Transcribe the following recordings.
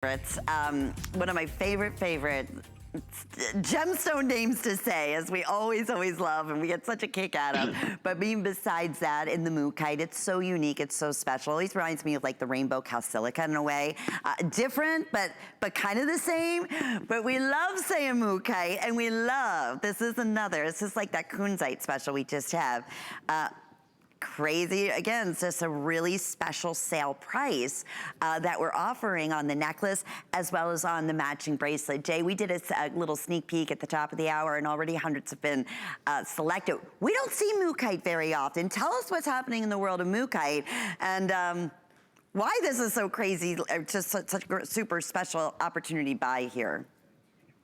It's one of my favorite gemstone names to say, as we always love, and we get such a kick out of. But being besides that, in the Mookaite, it's so unique, it's so special. It always reminds me of like the rainbow calsilica in a way. Different, but kind of the same. But we love saying Mookaite, and we love, this is like that kunzite special we just have. Crazy, again, it's just a really special sale price that we're offering on the necklace as well as on the matching bracelet. Jay, we did a little sneak peek at the top of the hour and already hundreds have been selected. We don't see Mookaite very often. Tell us what's happening in the world of Mookaite and why this is so crazy, just such a super special opportunity buy here.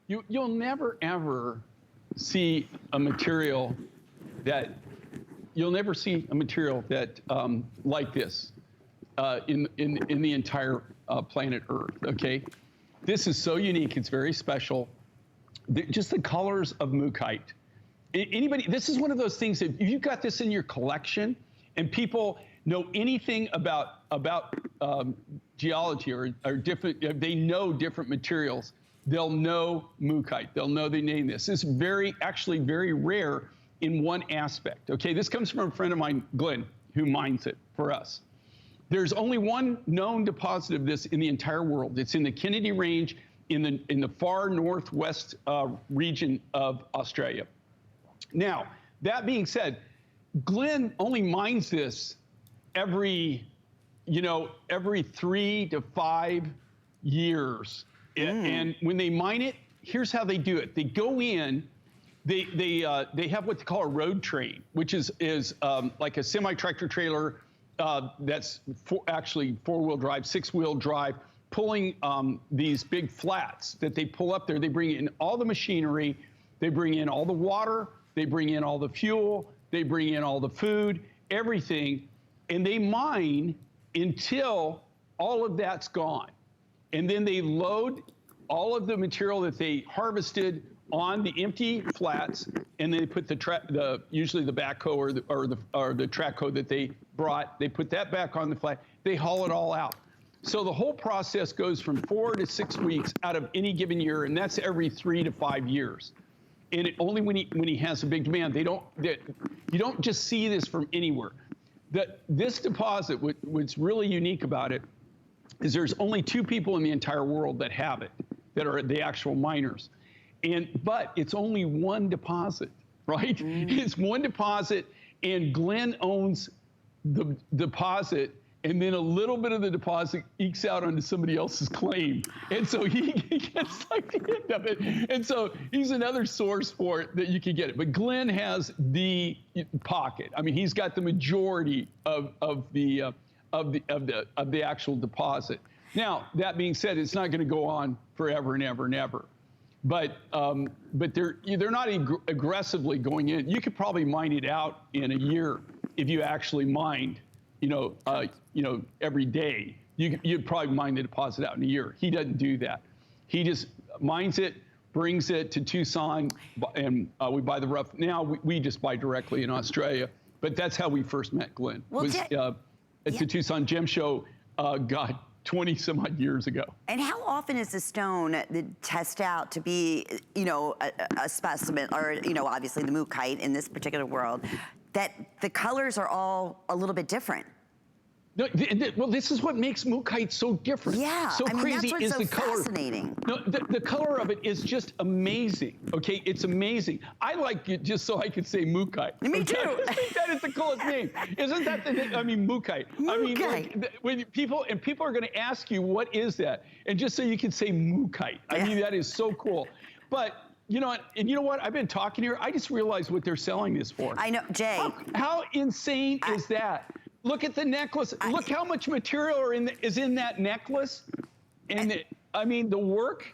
You'll never ever see a material that like this in the entire planet Earth, okay? This is so unique, it's very special. Just the colors of Mookaite. This is one of those things that if you've got this in your collection and people know anything about geology or different, they know different materials, they'll know Mookaite, they'll know they name this. It's actually very rare in one aspect, okay? This comes from a friend of mine, Glenn, who mines it for us. There's only one known deposit of this in the entire world. It's in the Kennedy Range in the far northwest region of Australia. Now, that being said, Glenn only mines this every 3 to 5 years. And when they mine it, here's how they do it. They go in, they have what they call a road train, which is like a semi-tractor trailer that's actually four-wheel drive, six-wheel drive, pulling these big flats that they pull up there. They bring in all the machinery, they bring in all the water, they bring in all the fuel, they bring in all the food, everything, and they mine until all of that's gone. And then they load all of the material that they harvested on the empty flats, and they put usually the backhoe or the track hoe that they brought, they put that back on the flat, they haul it all out. So the whole process goes from 4 to 6 weeks out of any given year, and that's every 3 to 5 years. And only when he has a big demand, you don't just see this from anywhere. This deposit, what's really unique about it, is there's only 2 people in the entire world that have it, that are the actual miners. But it's only one deposit, right? It's one deposit, and Glenn owns the deposit, and then a little bit of the deposit ekes out onto somebody else's claim. And so he gets like the end of it. And so he's another source for it that you can get it. But Glenn has the pocket. I mean, he's got the majority of the actual deposit. Now, that being said, it's not going to go on forever and ever and ever. But they're not aggressively going in. You could probably mine it out in a year if you actually mined, every day. You'd probably mine the deposit out in a year. He doesn't do that. He just mines it, brings it to Tucson, and we buy the rough. Now we just buy directly in Australia. But that's how we first met Glenn. Well, at the Tucson Gem Show, 20 some odd years ago. And how often is the stone test out to be, a specimen, or, obviously the Mookaite in this particular world, that the colors are all a little bit different? No, well, this is what makes Mookaite so different. Yeah, so crazy that's what's is so the color. Fascinating. No, the color of it is just amazing. Okay, it's amazing. I like it just so I could say Mookaite. Me too. I think that is the coolest name. Isn't that the name? I mean, Mookaite. I mean, when people are going to ask you what is that, and just so you can say Mookaite. I mean, that is so cool. But you know what? I've been talking here. I just realized what they're selling this for. I know, Jay. How insane is that? Look at the necklace. Look how much material is in that necklace. And I mean, the work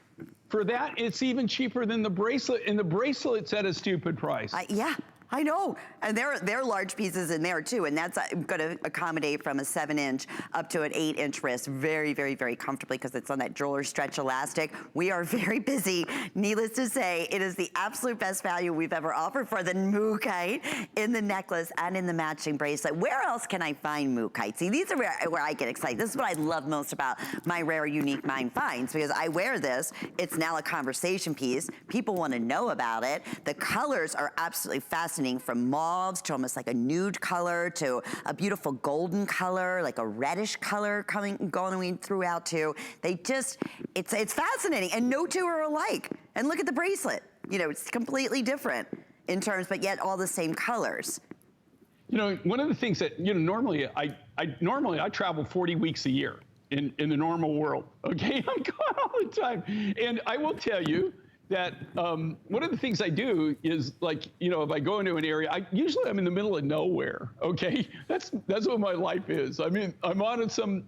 for that, it's even cheaper than the bracelet. And the bracelet's at a stupid price. Yeah. I know, and there are large pieces in there too, and that's going to accommodate from a 7-inch up to an 8-inch wrist very, very, very comfortably because it's on that jeweler stretch elastic. We are very busy. Needless to say, it is the absolute best value we've ever offered for the Mookaite in the necklace and in the matching bracelet. Where else can I find Mookaite? See, these are where I get excited. This is what I love most about my Rare Unique Mind finds, because I wear this. It's now a conversation piece. People want to know about it. The colors are absolutely fascinating, from mauves to almost like a nude color to a beautiful golden color, like a reddish color going throughout too. It's fascinating, and no two are alike. And look at the bracelet. You know, it's completely different in terms, but yet all the same colors. You know, one of the things that, you know, normally I travel 40 weeks a year in the normal world. Okay, I'm gone all the time, and I will tell you that one of the things I do is, like, you know, if I go into an area, usually I'm in the middle of nowhere. Okay, that's what my life is. I mean, I'm on some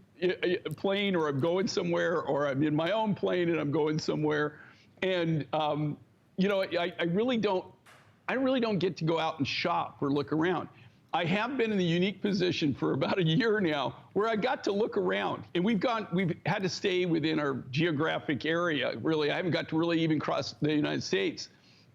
plane, or I'm going somewhere, or I'm in my own plane and I'm going somewhere, and you know, I really don't get to go out and shop or look around. I have been in the unique position for about a year now where I got to look around, and we've had to stay within our geographic area. Really, I haven't got to really even cross the United States.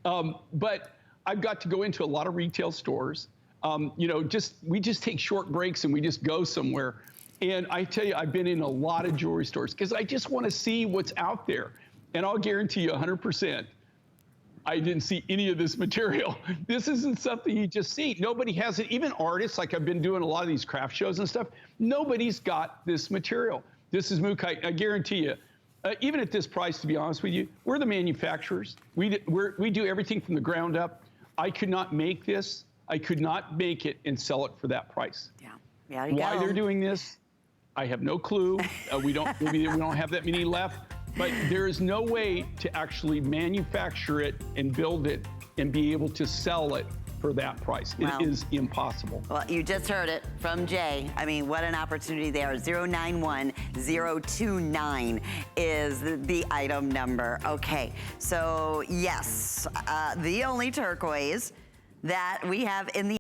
But I've got to go into a lot of retail stores. You know, we just take short breaks and we just go somewhere. And I tell you, I've been in a lot of jewelry stores because I just want to see what's out there. And I'll guarantee you 100%. I didn't see any of this material. This isn't something you just see. Nobody has it. Even artists, like I've been doing a lot of these craft shows and stuff, nobody's got this material. This is Mookaite. I guarantee you, even at this price, to be honest with you, we're the manufacturers. We do everything from the ground up. I could not make this. I could not make it and sell it for that price. Yeah. Why they're doing this, I have no clue. We don't have that many left. But there is no way to actually manufacture it and build it and be able to sell it for that price. It is impossible. Well, you just heard it from Jay. I mean, what an opportunity there. 091029 is the item number. Okay, so yes, the only turquoise that we have in the